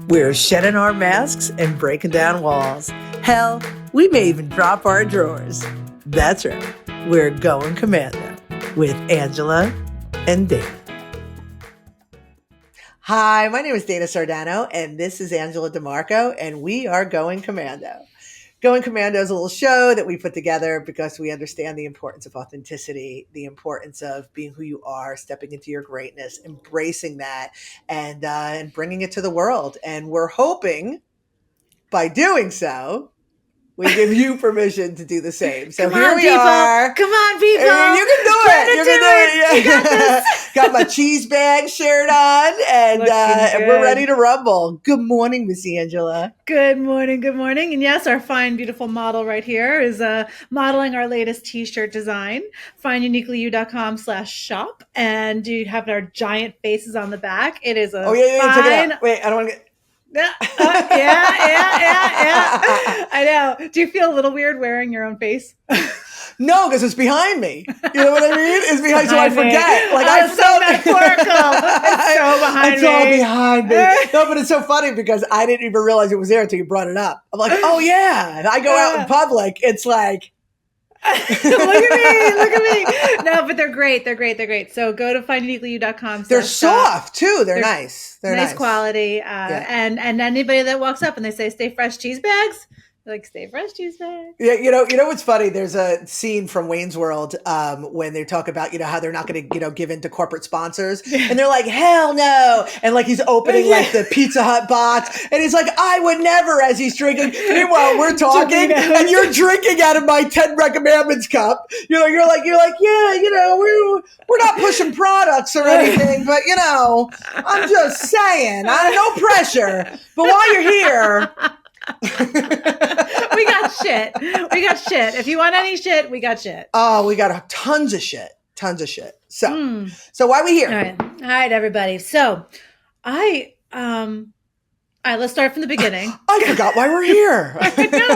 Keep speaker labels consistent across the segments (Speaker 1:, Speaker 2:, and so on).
Speaker 1: We're shedding our masks and breaking down walls. Hell, we may even drop our drawers. That's right. We're going commando with Angela and Dana. Hi, my name is Dana Sardano, and this is Angela DeMarco, and we are going commando. Going Commando is a little show that we put together because we understand the importance of authenticity, the importance of being who you are, stepping into your greatness, embracing that, and bringing it to the world. And we're hoping by doing so, we give you permission to do the same. So here we are.
Speaker 2: Come on, people.
Speaker 1: You can do it. You can do it.
Speaker 2: You got this.
Speaker 1: Got my cheese bag shirt on, and we're ready to rumble. Good morning, Miss Angela.
Speaker 2: Good morning. Good morning. And yes, our fine, beautiful model right here is modeling our latest t-shirt design. FindUniquelyYou.com/shop. And you have our giant faces on the back. It is a
Speaker 1: fine... Check it out. Wait, I don't want to get...
Speaker 2: Yeah. I know. Do you feel a little weird wearing your own face?
Speaker 1: No, because it's behind me. You know what I mean? It's behind, so I forget. Like I
Speaker 2: felt so metaphorical. It's so behind
Speaker 1: it's
Speaker 2: me.
Speaker 1: All behind me. No, but it's so funny because I didn't even realize it was there until you brought it up. I'm like, oh yeah. And I go out in public. It's like.
Speaker 2: Look at me. No, but they're great. So go to finduniquelyyou.com.
Speaker 1: They're soft too. They're nice. They're
Speaker 2: nice quality. And anybody that walks up and they say, "Stay fresh cheese bags," they're like, "Stay fresh cheese bags."
Speaker 1: Yeah, you know what's funny? There's a scene from Wayne's World when they talk about how they're not going to give in to corporate sponsors, and they're like, "Hell no!" And like he's opening like the Pizza Hut box, and he's like, "I would never," as he's drinking. Meanwhile, we're talking, and you're drinking out of my 10 recommendments cup. You're like, yeah, we're not pushing products or anything, but I'm just saying, no pressure. But while you're here.
Speaker 2: We got shit. If you want any shit, we got shit.
Speaker 1: Oh, we got tons of shit. So why are we here?
Speaker 2: All right, everybody. So all right, let's start from the beginning.
Speaker 1: I forgot why we're here.
Speaker 2: I know.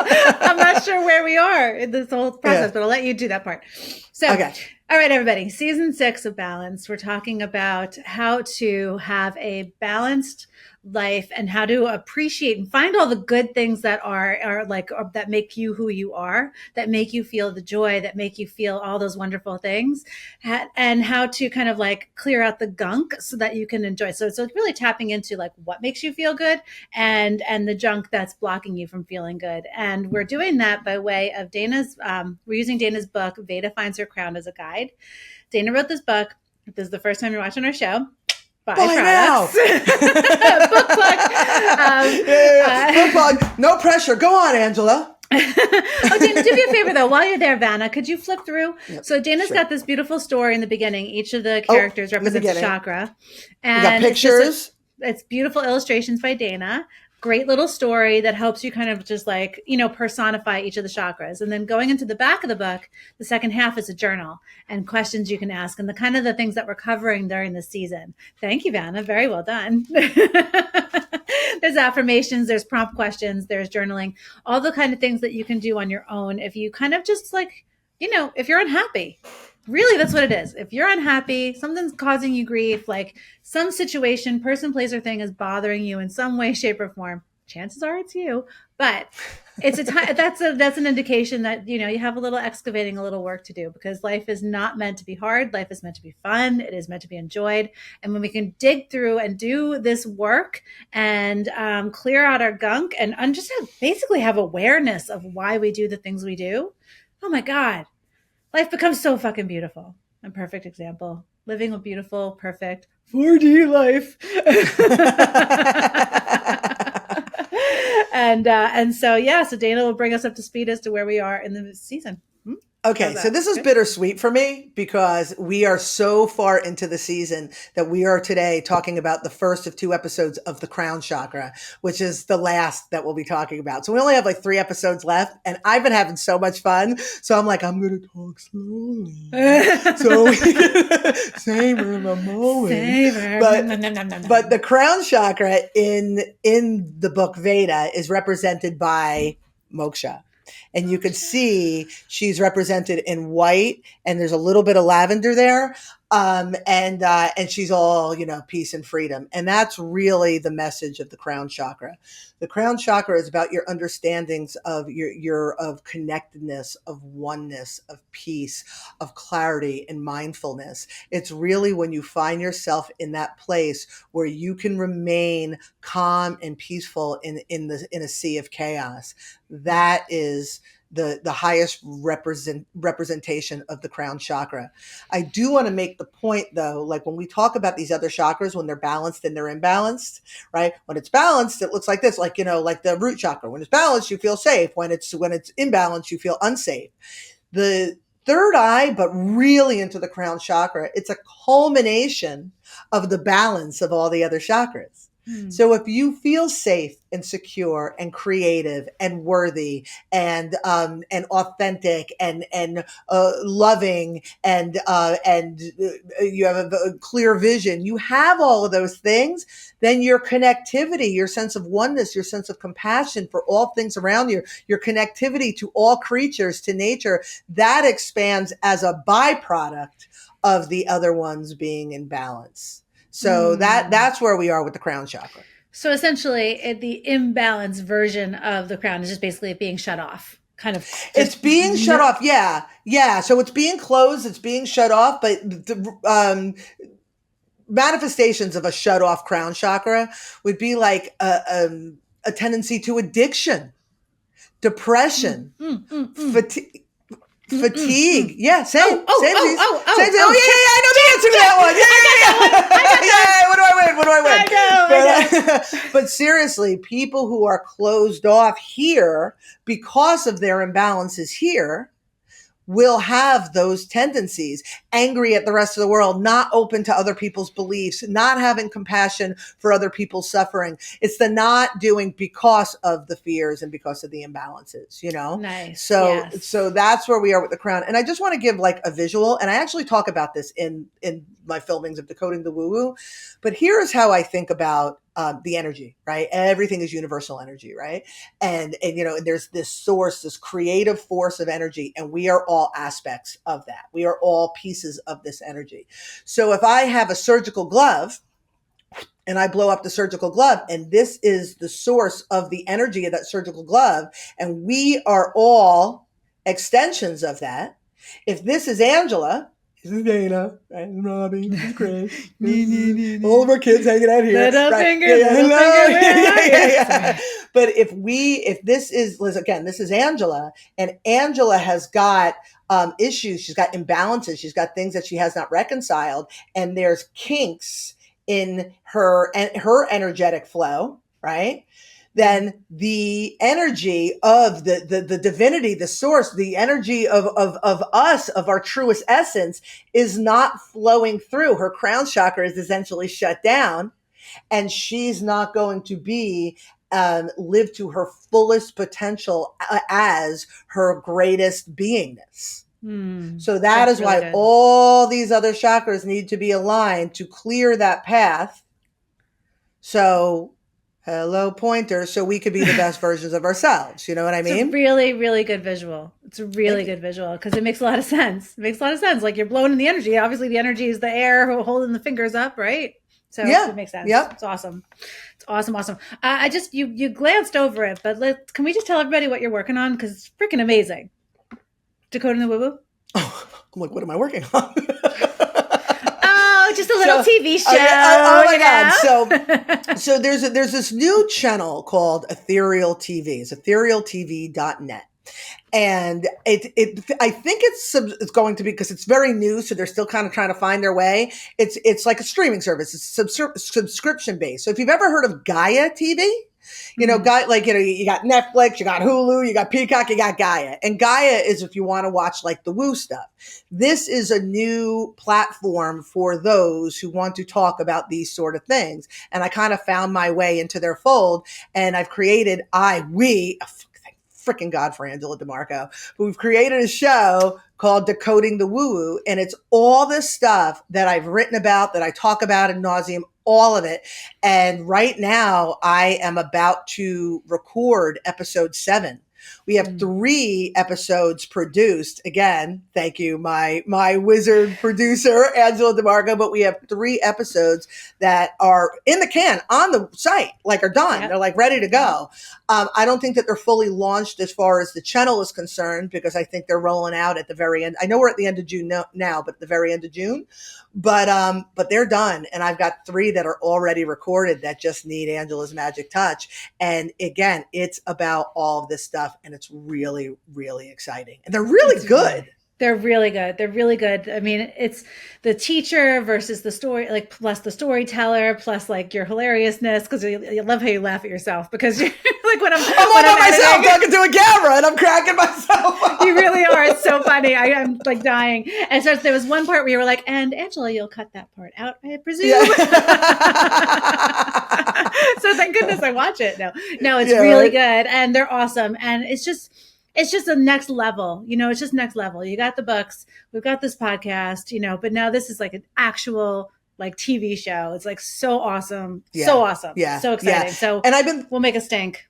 Speaker 2: I'm not sure where we are in this whole process, but I'll let you do that part. So,
Speaker 1: okay.
Speaker 2: All right, everybody. Season 6 of Balance. We're talking about how to have a balanced life and how to appreciate and find all the good things that are that make you who you are, that make you feel the joy, that make you feel all those wonderful things, and how to kind of like clear out the gunk so that you can enjoy. So it's really tapping into like what makes you feel good and the junk that's blocking you from feeling good. And we're doing that by way of we're using Dana's book, Veda Finds Her Crown, as a guide. Dana wrote this book. If this is the first time you're watching our show, buy products. Book plug.
Speaker 1: Book plug. No pressure. Go on, Angela.
Speaker 2: Oh, Dana, do me a favor though. While you're there, Vanna, could you flip through?
Speaker 1: Yep,
Speaker 2: so Dana's got this beautiful story in the beginning. Each of the characters represents a chakra. And
Speaker 1: we got pictures.
Speaker 2: It's beautiful illustrations by Dana. Great little story that helps you kind of just like, personify each of the chakras. And then going into the back of the book, the second half is a journal and questions you can ask and the kind of the things that we're covering during this season. Thank you, Vanna. Very well done. There's affirmations, there's prompt questions, there's journaling, all the kind of things that you can do on your own. If you kind of just like, if you're unhappy, really, that's what it is. If you're unhappy, something's causing you grief, like some situation, person, place, or thing is bothering you in some way, shape, or form, chances are it's you. But it's that's an indication that, you have a little excavating, a little work to do, because life is not meant to be hard. Life is meant to be fun. It is meant to be enjoyed. And when we can dig through and do this work and clear out our gunk and just basically have awareness of why we do the things we do, oh my God. Life becomes so fucking beautiful. A perfect example. Living a beautiful, perfect 4D life. And so Dana will bring us up to speed as to where we are in the season.
Speaker 1: Okay, so this is bittersweet for me because we are so far into the season that we are today talking about the first of 2 episodes of the Crown Chakra, which is the last that we'll be talking about. So we only have like 3 episodes left, and I've been having so much fun. So I'm like, I'm going to talk slowly. So we can savor the moment. But the Crown Chakra in the book Veda is represented by moksha. And you could see she's represented in white, and there's a little bit of lavender there. And she's all, peace and freedom. And that's really the message of the crown chakra. The crown chakra is about your understandings of your of connectedness, of oneness, of peace, of clarity and mindfulness. It's really when you find yourself in that place where you can remain calm and peaceful in a sea of chaos. That is the highest representation of the crown chakra. I do want to make the point though, like when we talk about these other chakras, when they're balanced and they're imbalanced, right? When it's balanced, it looks like this, like, like the root chakra. When it's balanced, you feel safe. When it's imbalanced, you feel unsafe. The third eye, but really into the crown chakra, it's a culmination of the balance of all the other chakras. So if you feel safe and secure and creative and worthy and authentic and loving and you have a clear vision, you have all of those things, then your connectivity, your sense of oneness, your sense of compassion for all things around you, your connectivity to all creatures, to nature, that expands as a byproduct of the other ones being in balance. So that's where we are with the crown chakra.
Speaker 2: So essentially, the imbalance version of the crown is just basically it being shut off.
Speaker 1: It's being shut off. Yeah. So it's being closed. It's being shut off. But the manifestations of a shut off crown chakra would be like a tendency to addiction, depression, fatigue. Fatigue. Yeah, same. Same. Oh, yeah, I know the answer to that one. Yeah. What do I win? I know. But seriously, people who are closed off here because of their imbalances here will have those tendencies, angry at the rest of the world, not open to other people's beliefs, not having compassion for other people's suffering. It's the not doing because of the fears and because of the imbalances,
Speaker 2: Nice.
Speaker 1: So that's where we are with the crown. And I just want to give like a visual, and I actually talk about this in my filmings of Decoding the Woo Woo, but here's how I think about the energy, right? Everything is universal energy, right? And there's this source, this creative force of energy, and we are all aspects of that. We are all pieces of this energy. So if I have a surgical glove and I blow up the surgical glove, and this is the source of the energy of that surgical glove, and we are all extensions of that. If this is Angela, this is Dana, right? Robbie, this is Chris. All of our kids hanging out here.
Speaker 2: Little
Speaker 1: right?
Speaker 2: finger,
Speaker 1: yeah. But if this is, again, this is Angela, and Angela has got issues. She's got imbalances. She's got things that she has not reconciled, and there's kinks in her energetic flow, right? Then the energy of the divinity, the source, the energy of us, of our truest essence, is not flowing through. Her crown chakra is essentially shut down, and she's not going to be live to her fullest potential as her greatest beingness. So that is why all these other chakras need to be aligned to clear that path. So hello, pointer, so we could be the best versions of ourselves. You know what I mean?
Speaker 2: It's a really, really good visual. It's a really good visual because it makes a lot of sense. It makes a lot of sense. Like you're blowing in the energy. Obviously, the energy is the air holding the fingers up, right? So it makes sense.
Speaker 1: Yep.
Speaker 2: It's awesome. It's awesome. I just you glanced over it, but can we just tell everybody what you're working on? Because it's freaking amazing. Decoding the Woo Woo.
Speaker 1: Oh, I'm like, what am I working on?
Speaker 2: Just a little TV show.
Speaker 1: Oh my God. So there's this new channel called Ethereal TV. It's etherealtv.net. And I think it's going to be, because it's very new, so they're still kind of trying to find their way. It's like a streaming service. It's subscription based. So if you've ever heard of Gaia TV, you got Netflix, you got Hulu, you got Peacock, you got Gaia. And Gaia is if you want to watch like the woo stuff. This is a new platform for those who want to talk about these sort of things. And I kind of found my way into their fold, and I've created, freaking God for Angela DeMarco, but we've created a show called Decoding the Woo Woo, and it's all this stuff that I've written about, that I talk about ad nauseum, all of it. And right now I am about to record episode 7, We have 3 episodes produced. Again, thank you, my wizard producer, Angela DeMarco. But we have 3 episodes that are in the can on the site, like are done. Yep. They're like ready to go. I don't think that they're fully launched as far as the channel is concerned, because I think they're rolling out at the very end. I know we're at the end of June now, but at the very end of June. But they're done. And I've got 3 that are already recorded that just need Angela's magic touch. And again, it's about all of this stuff. And it's really, really exciting. And they're really good.
Speaker 2: They're really good. They're really good. I mean, it's the teacher versus the story, like plus the storyteller, plus like your hilariousness, because you love how you laugh at yourself, because you're like when I'm
Speaker 1: by myself talking to a camera and I'm cracking myself up.
Speaker 2: You really are. It's so funny. I'm like dying. And so there was one part where you were like, and Angela, you'll cut that part out, I presume. Yeah. So thank goodness I watch it. No, it's really good. And they're awesome. And it's just a next level, it's just next level. You got the books, we've got this podcast, but now this is like an actual like TV show. It's like so awesome. Yeah. So awesome. Yeah. So exciting. Yeah. So we'll make a stink.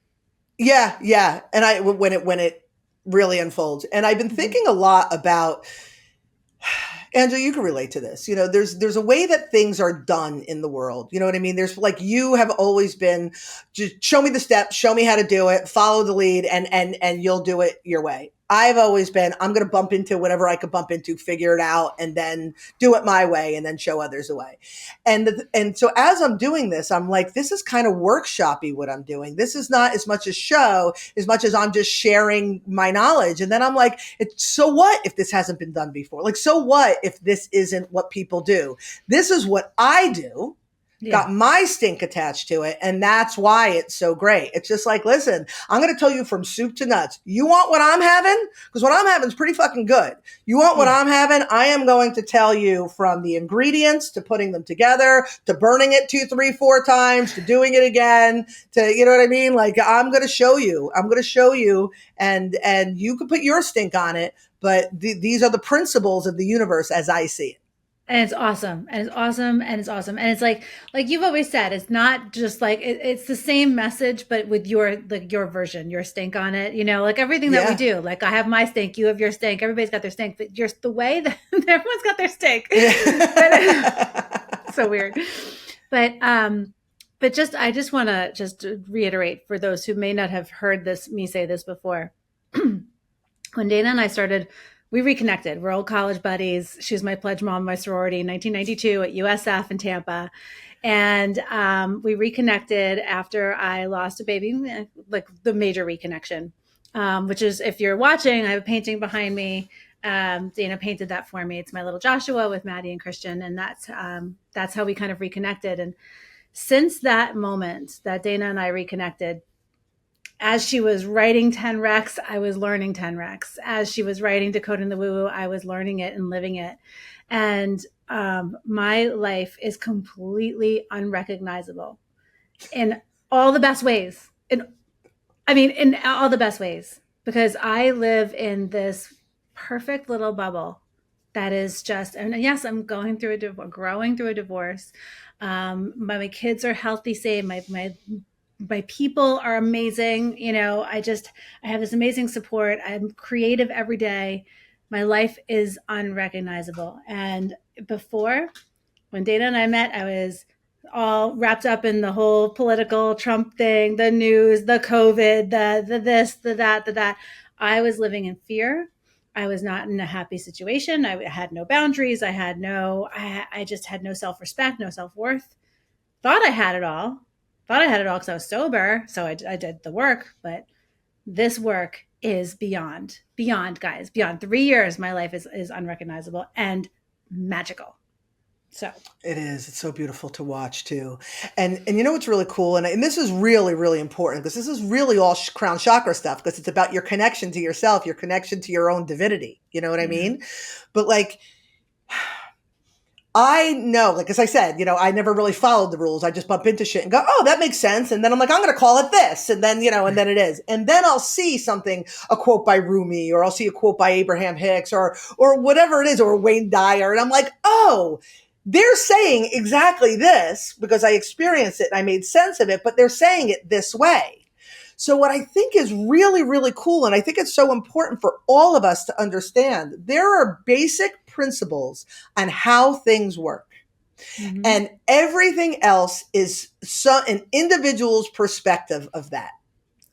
Speaker 1: Yeah. Yeah. And when it really unfolds. And I've been thinking a lot about, Angela, you can relate to this. There's a way that things are done in the world. You know what I mean? There's like, you have always been, just show me the steps, show me how to do it, follow the lead, and you'll do it your way. I've always been, I'm going to bump into whatever I could bump into, figure it out, and then do it my way, and then show others the way. And so as I'm doing this, I'm like, this is kind of workshoppy what I'm doing. This is not as much a show, as much as I'm just sharing my knowledge. And then I'm like, so what if this hasn't been done before? Like, so what if this isn't what people do? This is what I do. Yeah. Got my stink attached to it. And that's why it's so great. It's just like, listen, I'm going to tell you from soup to nuts. You want what I'm having? Because what I'm having is pretty fucking good. You want what I'm having? I am going to tell you from the ingredients to putting them together, to burning it 2, 3, 4 times, to doing it again, to, you know what I mean? Like, I'm going to show you, and you can put your stink on it. But these are the principles of the universe as I see it.
Speaker 2: And it's awesome. And it's awesome. And it's awesome. And it's like you've always said, it's not just like, it's the same message, but with your version, your stink on it, like everything that we do. Like I have my stink, you have your stink, everybody's got their stink, but just the way that everyone's got their stink. So weird. But I just want to just reiterate for those who may not have heard me say this before. When Dana and I we reconnected. We're old college buddies. She was my pledge mom in my sorority in 1992 at USF in Tampa. And we reconnected after I lost a baby, like the major reconnection, which is, if you're watching, I have a painting behind me. Dana painted that for me. It's my little Joshua with Maddie and Christian. And that's how we kind of reconnected. And since that moment that Dana and I reconnected, as she was writing 10 Recs, I was learning 10 Recs. As she was writing Decoding the Woo-Woo, I was learning it and living it. And my life is completely unrecognizable in all the best ways. In all the best ways, because I live in this perfect little bubble that is just, and yes, I'm growing through a divorce. My kids are healthy, safe. My people are amazing. I have this amazing support. I'm creative every day. My life is unrecognizable. And before, when Dana and I met, I was all wrapped up in the whole political Trump thing, the news, the COVID, the this, the that. I was living in fear. I was not in a happy situation. I had no boundaries. I just had no self-respect, no self-worth. Thought I had it all because I was sober. So I did the work, but this work is beyond, guys, beyond 3 years. My life is unrecognizable and magical. So
Speaker 1: it is. It's so beautiful to watch too. And what's really cool. And this is really, really important, because this is really all Crown Chakra stuff, because it's about your connection to yourself, your connection to your own divinity. You know what I mean? But like, I know, like, as I said, I never really followed the rules. I just bump into shit and go, oh, that makes sense. And then I'm like, I'm going to call it this. And then, and then it is. And then I'll see a quote by Rumi, or I'll see a quote by Abraham Hicks, or whatever it is, or Wayne Dyer. And I'm like, oh, they're saying exactly this because I experienced it and I made sense of it, but they're saying it this way. So what I think is really, really cool, and I think it's so important for all of us to understand, there are basic principles on how things work.
Speaker 2: Mm-hmm.
Speaker 1: And everything else is an individual's perspective of that.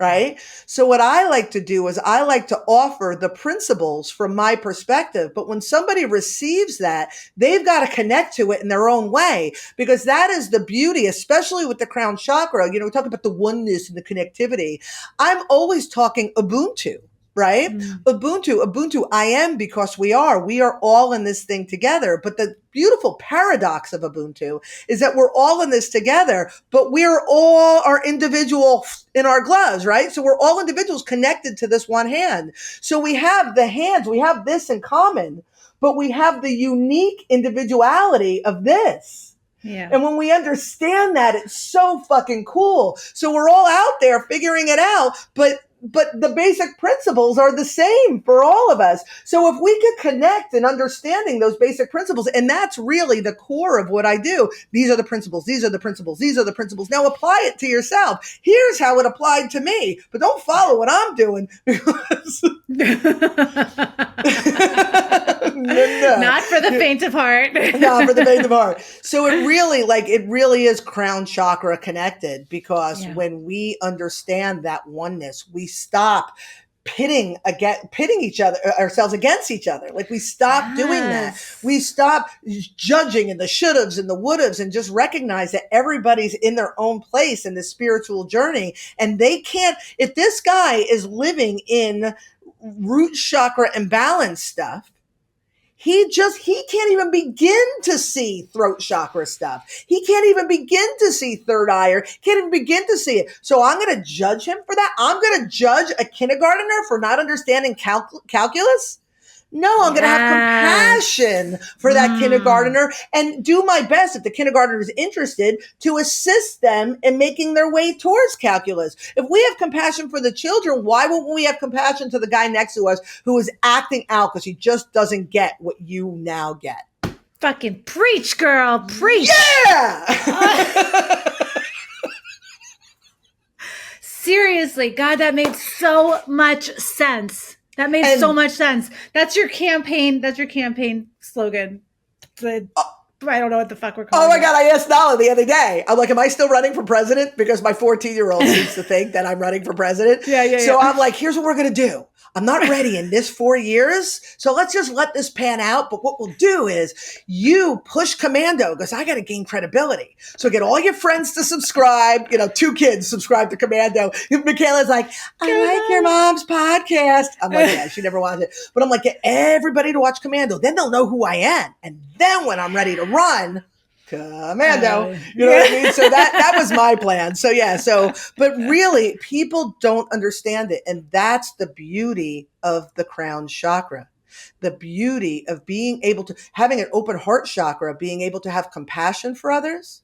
Speaker 1: Right. So what I like to do is I like to offer the principles from my perspective. But when somebody receives that, they've got to connect to it in their own way, because that is the beauty, especially with the crown chakra. We talk about the oneness and the connectivity. I'm always talking Ubuntu. Right? Ubuntu, I am because we are all in this thing together. But the beautiful paradox of Ubuntu is that we're all in this together, but we're all our individual in our gloves, right? So we're all individuals connected to this one hand. So we have the hands, we have this in common, but we have the unique individuality of this.
Speaker 2: Yeah.
Speaker 1: And when we understand that, it's so fucking cool. So we're all out there figuring it out, but the basic principles are the same for all of us. So if we could connect in understanding those basic principles, and that's really the core of what I do. These are the principles. These are the principles. These are the principles. Now apply it to yourself. Here's how it applied to me, but don't follow what I'm doing. No.
Speaker 2: Not for the faint of heart.
Speaker 1: Not for the faint of heart. So it really is crown chakra connected, because when we understand that oneness, we stop pitting ourselves against each other. Like we stop doing that. We stop judging and the should'ves and the would'ves, and just recognize that everybody's in their own place in this spiritual journey. And they can't, if this guy is living in root chakra imbalance stuff, he can't even begin to see throat chakra stuff. He can't even begin to see third eye, or can't even begin to see it. So I'm going to judge him for that. I'm going to judge a kindergartner for not understanding calculus. No, I'm going to have compassion for that kindergartner and do my best, if the kindergartner is interested, to assist them in making their way towards calculus. If we have compassion for the children, why won't we have compassion to the guy next to us who is acting out because he just doesn't get what you now get?
Speaker 2: Fucking preach, girl. Preach.
Speaker 1: Yeah.
Speaker 2: Seriously, God, that made so much sense. That made so much sense. That's your campaign. That's your campaign slogan. I don't know what the fuck we're calling it.
Speaker 1: Oh my God, I asked Nala the other day. I'm like, am I still running for president? Because my 14-year-old seems to think that I'm running for president. So I'm like, here's what we're going to do. I'm not ready in this 4 years, so let's just let this pan out. But what we'll do is you push commando, because I got to gain credibility. So get all your friends to subscribe. 2 kids subscribe to commando. Michaela's like, I like your mom's podcast. I'm like, yeah, she never wanted it. But I'm like, get everybody to watch commando. Then they'll know who I am. And then when I'm ready to run, commando, you know what I mean? So that was my plan. So yeah, but really people don't understand it. And that's the beauty of the crown chakra. The beauty of being able to, having an open heart chakra, being able to have compassion for others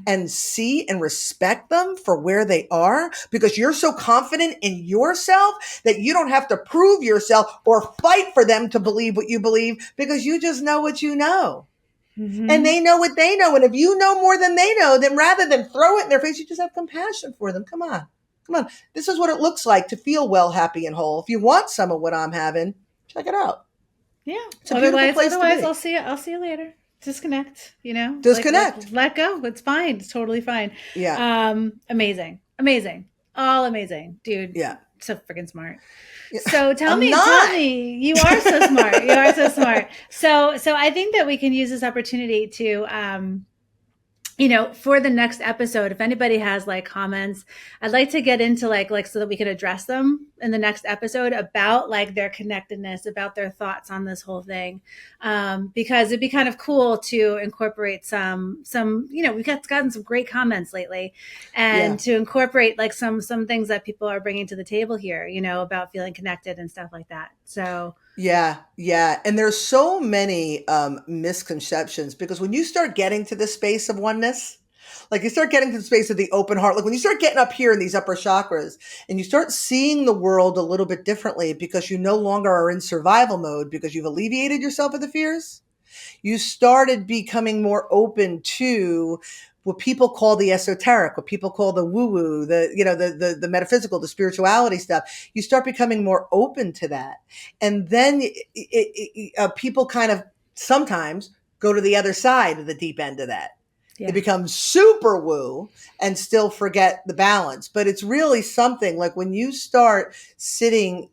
Speaker 1: and see and respect them for where they are, because you're so confident in yourself that you don't have to prove yourself or fight for them to believe what you believe, because you just know what you know. And they know what they know. And if you know more than they know, then rather than throw it in their face, you just have compassion for them. Come on. This is what it looks like to feel well, happy, and whole. If you want some of what I'm having, check it out.
Speaker 2: Yeah.
Speaker 1: It's a beautiful place to be.
Speaker 2: I'll see you later. Disconnect,
Speaker 1: Disconnect.
Speaker 2: Let go. It's fine. It's totally fine.
Speaker 1: Yeah.
Speaker 2: Amazing. All amazing, dude.
Speaker 1: Yeah.
Speaker 2: So freaking smart. So tell me, you are so smart. You are so smart. So I think that we can use this opportunity to, for the next episode, if anybody has like comments, I'd like to get into like so that we can address them in the next episode about like their connectedness, about their thoughts on this whole thing. Because it'd be kind of cool to incorporate some, we've gotten some great comments lately, and to incorporate like some things that people are bringing to the table here, about feeling connected and stuff like that. So
Speaker 1: yeah. And there's so many misconceptions, because when you start getting to the space of oneness, like you start getting to the space of the open heart, like when you start getting up here in these upper chakras and you start seeing the world a little bit differently, because you no longer are in survival mode, because you've alleviated yourself of the fears, you started becoming more open to what people call the esoteric, what people call the woo-woo, the metaphysical, the spirituality stuff. You start becoming more open to that. And then people kind of sometimes go to the other side of the deep end of that.
Speaker 2: Yeah.
Speaker 1: They become super woo and still forget the balance. But it's really something like when you start sitting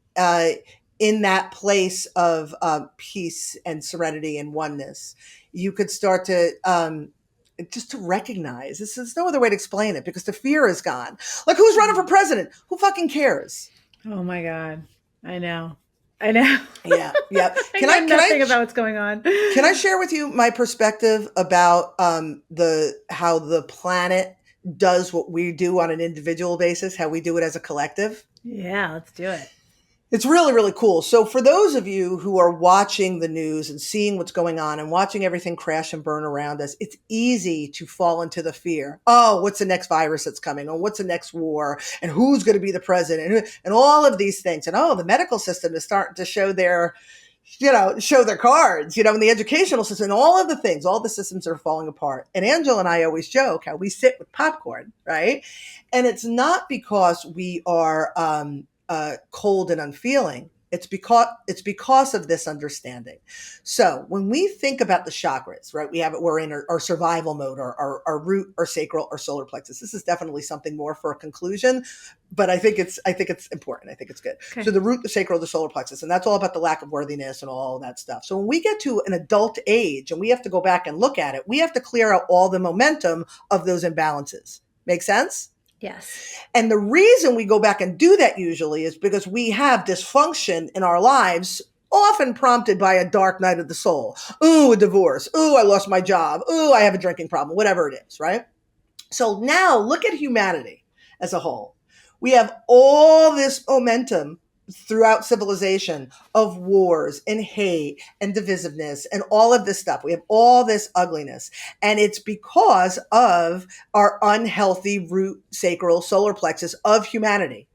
Speaker 1: in that place of peace and serenity and oneness, you could start to just to recognize this. There's no other way to explain it because the fear is gone. Like, who's running for president? Who fucking cares?
Speaker 2: Oh my God. I know. Yeah.
Speaker 1: I
Speaker 2: know nothing about what's going on.
Speaker 1: Can I share with you my perspective about how the planet does what we do on an individual basis, how we do it as a collective?
Speaker 2: Yeah, let's do it.
Speaker 1: It's really, really cool. So for those of you who are watching the news and seeing what's going on and watching everything crash and burn around us, it's easy to fall into the fear. Oh, what's the next virus that's coming? Or what's the next war? And who's going to be the president? And all of these things. And the medical system is starting to show their cards, and the educational system, and all of the things, all the systems are falling apart. And Angela and I always joke how we sit with popcorn, right? And it's not because we are cold and unfeeling. It's because of this understanding. So when we think about the chakras, right, we're in our survival mode, our root, our sacral, our solar plexus. This is definitely something more for a conclusion, but I think it's important. I think it's good. Okay. So the root, the sacral, the solar plexus, and that's all about the lack of worthiness and all that stuff. So when we get to an adult age and we have to go back and look at it, we have to clear out all the momentum of those imbalances. Make sense?
Speaker 2: Yes.
Speaker 1: And the reason we go back and do that usually is because we have dysfunction in our lives, often prompted by a dark night of the soul. Ooh, a divorce. Ooh, I lost my job. Ooh, I have a drinking problem, whatever it is, right? So now look at humanity as a whole. We have all this momentum throughout civilization of wars and hate and divisiveness and all of this stuff. We have all this ugliness. And it's because of our unhealthy root, sacral, solar plexus of humanity.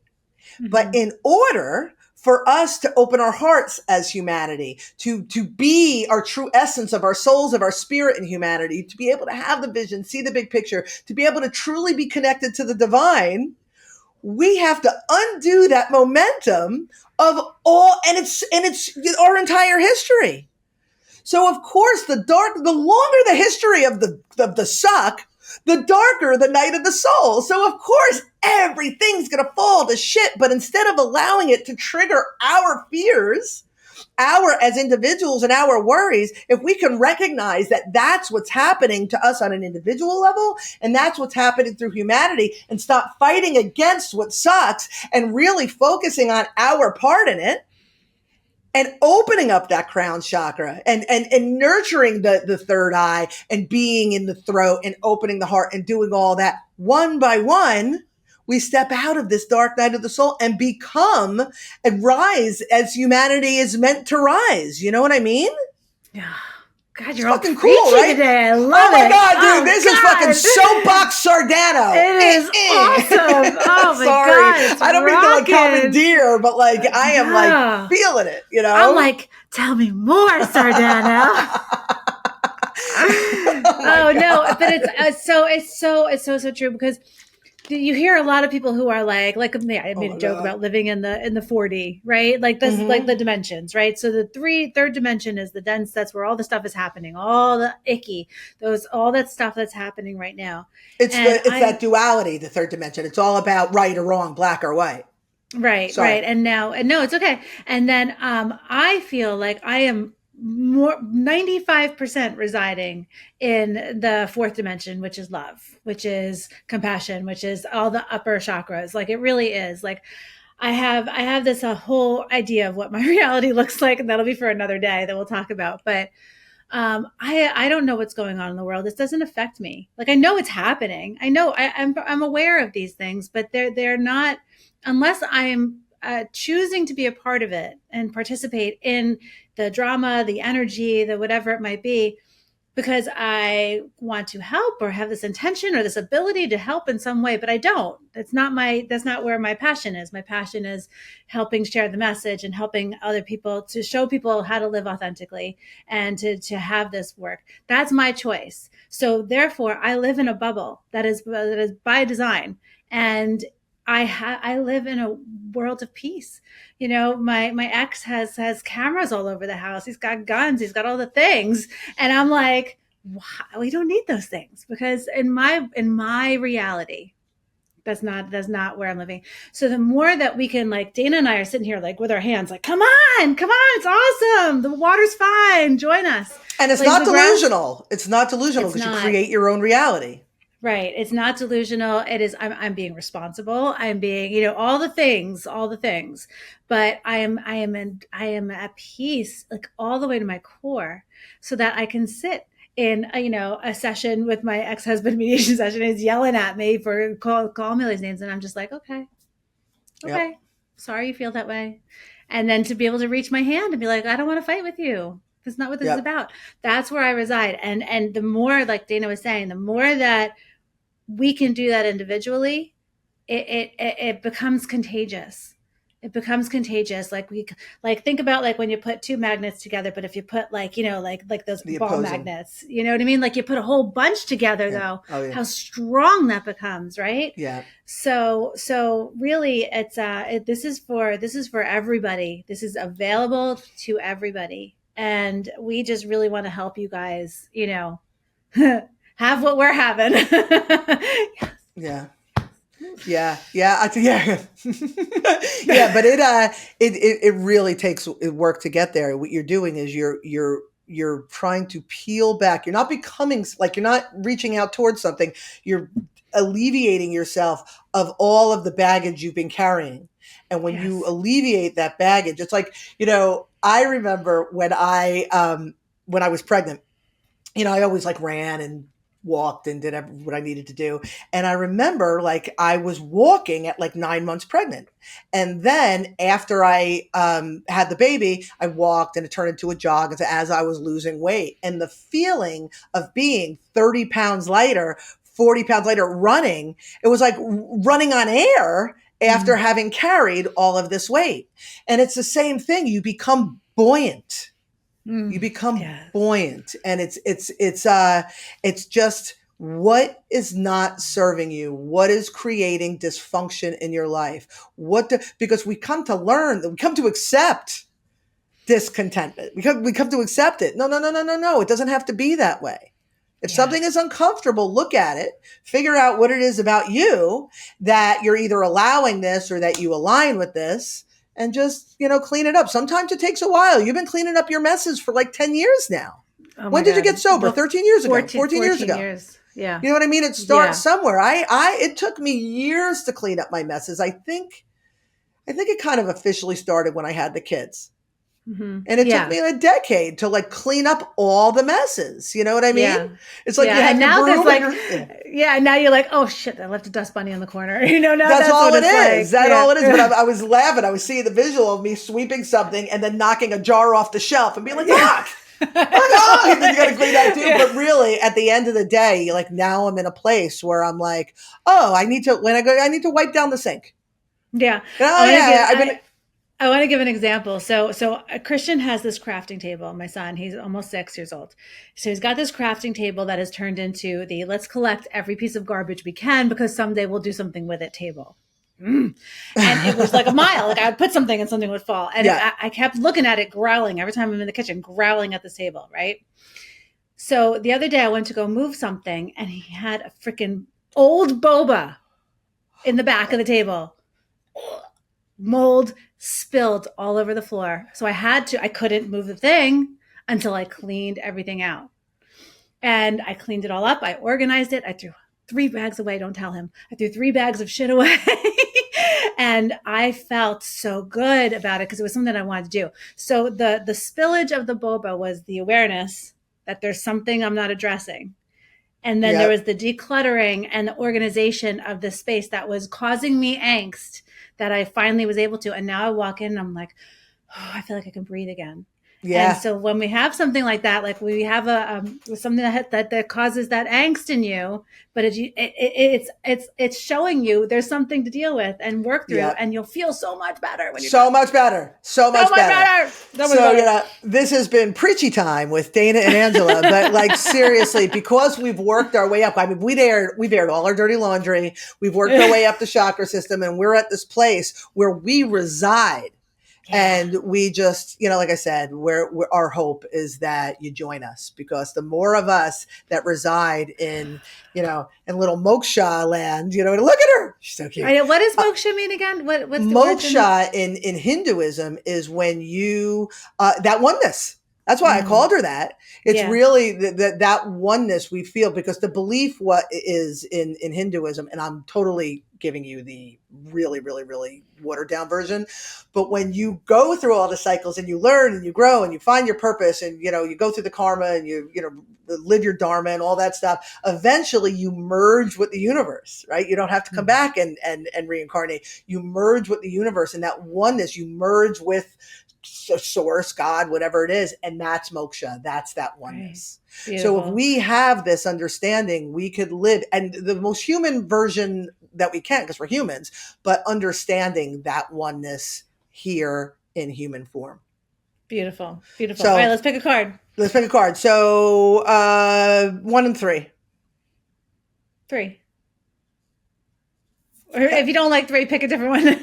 Speaker 1: Mm-hmm. But in order for us to open our hearts as humanity, to be our true essence of our souls, of our spirit in humanity, to be able to have the vision, see the big picture, to be able to truly be connected to the divine, we have to undo that momentum of all, and it's our entire history. So of course, the longer the history of the suck, the darker the night of the soul. So of course, everything's going to fall to shit. But instead of allowing it to trigger our fears, as individuals and our worries, if we can recognize that that's what's happening to us on an individual level, and that's what's happening through humanity, and stop fighting against what sucks and really focusing on our part in it, and opening up that crown chakra and nurturing the third eye and being in the throat and opening the heart and doing all that one by one, we step out of this dark night of the soul and become and rise as humanity is meant to rise. You know what I mean?
Speaker 2: Yeah. God, you're
Speaker 1: fucking
Speaker 2: all
Speaker 1: cool, right?
Speaker 2: Today. I love it.
Speaker 1: Oh my God, dude, this is fucking soapbox Sardano.
Speaker 2: It is awesome. Oh my
Speaker 1: Sorry.
Speaker 2: God,
Speaker 1: I don't mean to like commandeer, but like I am like feeling it,
Speaker 2: I'm like, tell me more, Sardano. Oh no, but it's so true, because you hear a lot of people who are like I made a joke about living in the 4D, right? Like this, like the dimensions, right? So the third dimension is the dense. That's where all the stuff is happening, all the icky, all that stuff that's happening right now.
Speaker 1: It's that duality, the third dimension. It's all about right or wrong, black or white.
Speaker 2: Right, sorry. Right. And no, it's okay. And then I feel like I am more 95% residing in the fourth dimension, which is love, which is compassion, which is all the upper chakras. Like it really is. Like I have this whole idea of what my reality looks like, and that'll be for another day that we'll talk about. But I don't know what's going on in the world. This doesn't affect me. Like I know it's happening. I know I'm aware of these things, but they're not, unless I am choosing to be a part of it and participate in the drama, the energy, the whatever it might be. because I want to help or have this intention or this ability to help in some way, but I don't. That's not where my passion is. My passion is helping share the message and helping other people, to show people how to live authentically and to have this work. That's my choice. So therefore I live in a bubble that is by design. And I live in a world of peace. My ex has cameras all over the house. He's got guns. He's got all the things, and I'm like, wow, we don't need those things, because in my reality, that's not where I'm living. So the more that we can, like Dana and I are sitting here like with our hands, like, come on, it's awesome. The water's fine. Join us.
Speaker 1: And it's
Speaker 2: like
Speaker 1: not delusional. It's not delusional because you create your own reality.
Speaker 2: Right. It's not delusional. It is, I'm being responsible. I'm being, all the things, but I am at peace, like all the way to my core, so that I can sit in, a session with my ex-husband, mediation session. He's yelling at me for call me all these names. And I'm just like, okay,
Speaker 1: Yep.
Speaker 2: sorry you feel that way. And then to be able to reach my hand and be like, I don't want to fight with you. That's not what this is about. That's where I reside. And the more, like Dana was saying, the more that we can do that individually, it becomes contagious. It becomes contagious. Like think about like when you put two magnets together, but if you put like those
Speaker 1: The
Speaker 2: ball
Speaker 1: opposing.
Speaker 2: magnets, you know what I mean? Like you put a whole bunch together, though, how strong that becomes, right?
Speaker 1: Yeah.
Speaker 2: So really, it's this is for everybody. This is available to everybody, and we just really want to help you guys, have what we're having.
Speaker 1: Yeah. Yeah. Yeah. Yeah. But it really takes work to get there. What you're doing is you're trying to peel back. You're not becoming like, you're not reaching out towards something. You're alleviating yourself of all of the baggage you've been carrying. And when you alleviate that baggage, it's like, I remember when I was pregnant, I always like ran and walked and did what I needed to do. And I remember like I was walking at like 9 months pregnant. And then after I had the baby, I walked and it turned into a jog as I was losing weight. And the feeling of being 30 pounds lighter, 40 pounds lighter running, it was like running on air after having carried all of this weight. And it's the same thing. You become buoyant. You become buoyant, and it's just what is not serving you, what is creating dysfunction in your life, because we come to accept discontentment. We come to accept it. No. It doesn't have to be that way. If something is uncomfortable, look at it, figure out what it is about you that you're either allowing this or that you align with this. And just, clean it up. Sometimes it takes a while. You've been cleaning up your messes for like 10 years now. When did you get sober? Well, 13 years ago, 14 years ago.
Speaker 2: Yeah.
Speaker 1: You know what I mean? It starts somewhere. It took me years to clean up my messes. I think it kind of officially started when I had the kids. Mm-hmm. And it took me a decade to like clean up all the messes. You know what I mean? Yeah. It's like you have your broom.
Speaker 2: Now you're like, oh shit, I left a dust bunny in the corner. Now
Speaker 1: that's all it is. That's all it is. But I was laughing. I was seeing the visual of me sweeping something and then knocking a jar off the shelf and being like, knock. And then you got to clean that too. Yeah. But really, at the end of the day, like now I'm in a place where I'm like, oh, I need to wipe down the sink.
Speaker 2: Yeah. I want to give an example. So Christian has this crafting table. My son, he's almost 6 years old. So he's got this crafting table that has turned into the let's collect every piece of garbage we can because someday we'll do something with it table. And it was like a mile. Like I would put something and something would fall. And I kept looking at it, growling every time I'm in the kitchen, growling at this table, right? So the other day I went to go move something and he had a freaking old boba in the back of the table. Mold spilled all over the floor. So I couldn't move the thing until I cleaned everything out. And I cleaned it all up. I organized it. I threw 3 bags away. Don't tell him. I threw 3 bags of shit away. And I felt so good about it because it was something I wanted to do. So the spillage of the boba was the awareness that there's something I'm not addressing. And then there was the decluttering and the organization of the space that was causing me angst that I finally was able to. And now I walk in and I'm like, oh, I feel like I can breathe again. And
Speaker 1: Yeah.
Speaker 2: so when we have something like that, like we have something that causes that angst in you, but it's showing you there's something to deal with and work through,
Speaker 1: Yeah.
Speaker 2: and you'll feel so much better when you're
Speaker 1: So
Speaker 2: done.
Speaker 1: much better. So
Speaker 2: So
Speaker 1: much
Speaker 2: much
Speaker 1: better.
Speaker 2: better. So much
Speaker 1: So,
Speaker 2: better.
Speaker 1: this has been preachy time with Dana and Angela, but like seriously, because we've worked our way up. I mean, we've aired all our dirty laundry. We've worked our way up the chakra system, and we're at this place where we reside.
Speaker 2: Yeah.
Speaker 1: And we just, like I said, our hope is that you join us, because the more of us that reside in little moksha land, and look at her, she's so cute.
Speaker 2: I know. What does moksha mean again? What's the origin?
Speaker 1: Moksha in Hinduism is when you that oneness. That's why I called her that. It's
Speaker 2: Yeah.
Speaker 1: really that oneness we feel, because the belief what is in Hinduism, and I'm totally giving you the really, really, really watered down version. But when you go through all the cycles and you learn and you grow and you find your purpose, and you go through the karma and you live your dharma and all that stuff, eventually you merge with the universe, right? You don't have to come back and reincarnate. You merge with the universe, and that oneness, you merge with source, God, whatever it is, and that's moksha. That's that oneness.
Speaker 2: Right.
Speaker 1: So if we have this understanding, we could live, and the most human version that we can, because we're humans, but understanding that oneness here in human form.
Speaker 2: Beautiful. Beautiful.
Speaker 1: So,
Speaker 2: all right, let's pick a card.
Speaker 1: So 1 and 3.
Speaker 2: 3. Or if you don't like 3, pick a different one.
Speaker 1: No.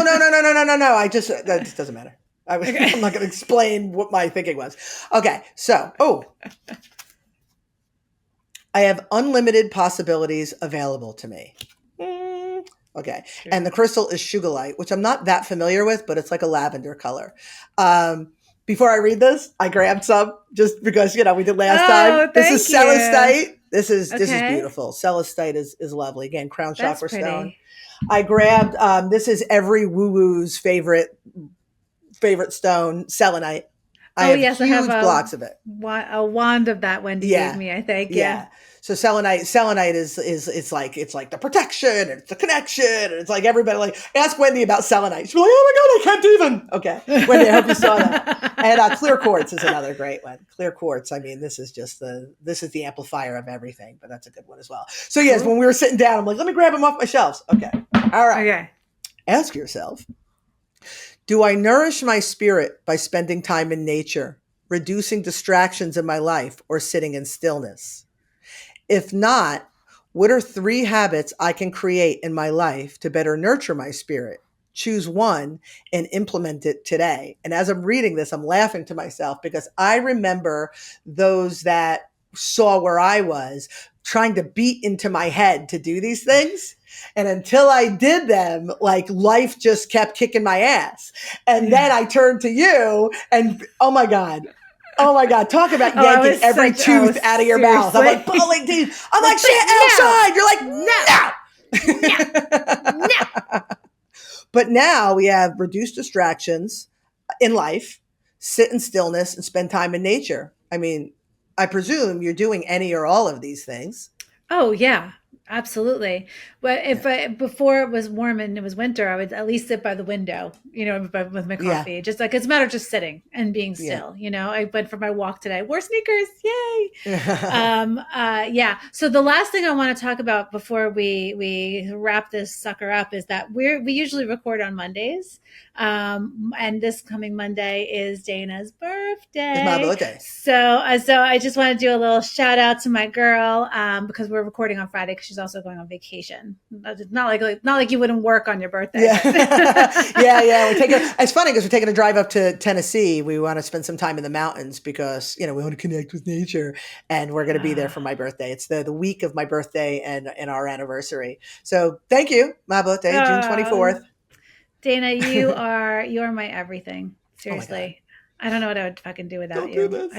Speaker 1: That just doesn't matter. I'm not going to explain what my thinking was. Okay, so, I have unlimited possibilities available to me. Okay, sure. And the crystal is sugarlight, which I'm not that familiar with, but it's like a lavender color. Before I read this, I grabbed some just because we did last time. This is celestite. This is beautiful. Celestite is lovely. Again, crown chakra stone. I grabbed this is every woo-woo's favorite stone, selenite. I have huge blocks of it.
Speaker 2: A wand of that Wendy gave me, I think. Yeah.
Speaker 1: So selenite is it's like the protection, and it's the connection, and it's like everybody, like, ask Wendy about selenite. She's like, oh my God, I can't even. Okay, Wendy, I hope you saw that. And clear quartz is another great one. Clear quartz. I mean, this is the amplifier of everything, but that's a good one as well. So yes, when we were sitting down, I'm like, let me grab them off my shelves. Okay, all right.
Speaker 2: Okay.
Speaker 1: Ask yourself, do I nourish my spirit by spending time in nature, reducing distractions in my life, or sitting in stillness? If not, what are 3 habits I can create in my life to better nurture my spirit? Choose one and implement it today. And as I'm reading this, I'm laughing to myself, because I remember those that saw where I was trying to beat into my head to do these things. And until I did them, like, life just kept kicking my ass. And then I turned to you, and oh my God, talk about yanking every tooth out of your mouth. I'm like, pulling teeth. I'm like, shit, outside. You're like, no. But now we have reduced distractions in life, sit in stillness, and spend time in nature. I mean, I presume you're doing any or all of these things.
Speaker 2: Oh, yeah. Absolutely. But before it was warm and it was winter, I would at least sit by the window, with my coffee.
Speaker 1: Yeah.
Speaker 2: Just like, it's a matter of just sitting and being still. I went for my walk today. Wore sneakers. Yay. Yeah. So the last thing I want to talk about before we wrap this sucker up is that we usually record on Mondays. And this coming Monday is Dana's birthday.
Speaker 1: It's my birthday.
Speaker 2: So I just want to do a little shout out to my girl, because we're recording on Friday, because she's also going on vacation. Not like you wouldn't work on your birthday.
Speaker 1: Yeah. Yeah. It's funny because we're taking a drive up to Tennessee. We want to spend some time in the mountains because, we want to connect with nature, and we're going to be there for my birthday. It's the week of my birthday and our anniversary. So thank you. My birthday, June 24th.
Speaker 2: Dana, you are my everything. Seriously. I don't know what I would fucking do without you.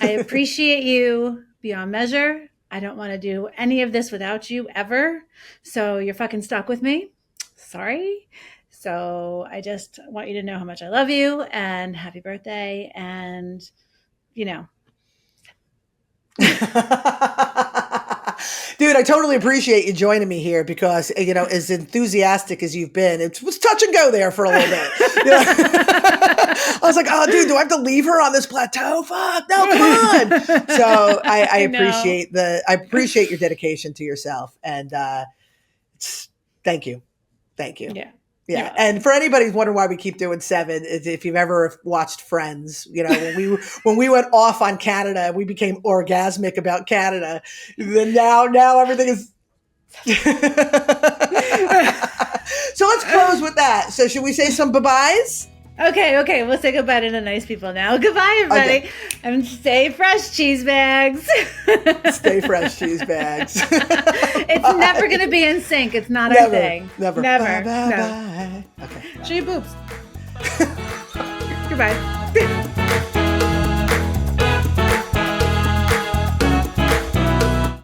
Speaker 2: I appreciate you beyond measure. I don't want to do any of this without you ever. So you're fucking stuck with me. Sorry. So I just want you to know how much I love you, and happy birthday. And,
Speaker 1: Dude, I totally appreciate you joining me here because, as enthusiastic as you've been, it was touch and go there for a little bit. I was like, oh, dude, do I have to leave her on this plateau? Fuck, no, come on. So I appreciate your dedication to yourself. And thank you. Thank you.
Speaker 2: Yeah.
Speaker 1: Yeah. And for anybody who's wondering why we keep doing 7, if you've ever watched Friends, when we went off on Canada, we became orgasmic about Canada. Then now everything is. So let's close with that. So should we say some bye-byes?
Speaker 2: Okay. We'll say goodbye to the nice people now. Goodbye, everybody. Okay. And stay fresh, cheese bags.
Speaker 1: Stay fresh, cheese bags.
Speaker 2: It's never going to be in sync. It's not our thing.
Speaker 1: Never.
Speaker 2: Never.
Speaker 1: Bye, bye,
Speaker 2: no.
Speaker 1: bye. Okay.
Speaker 2: Show your boobs. Goodbye.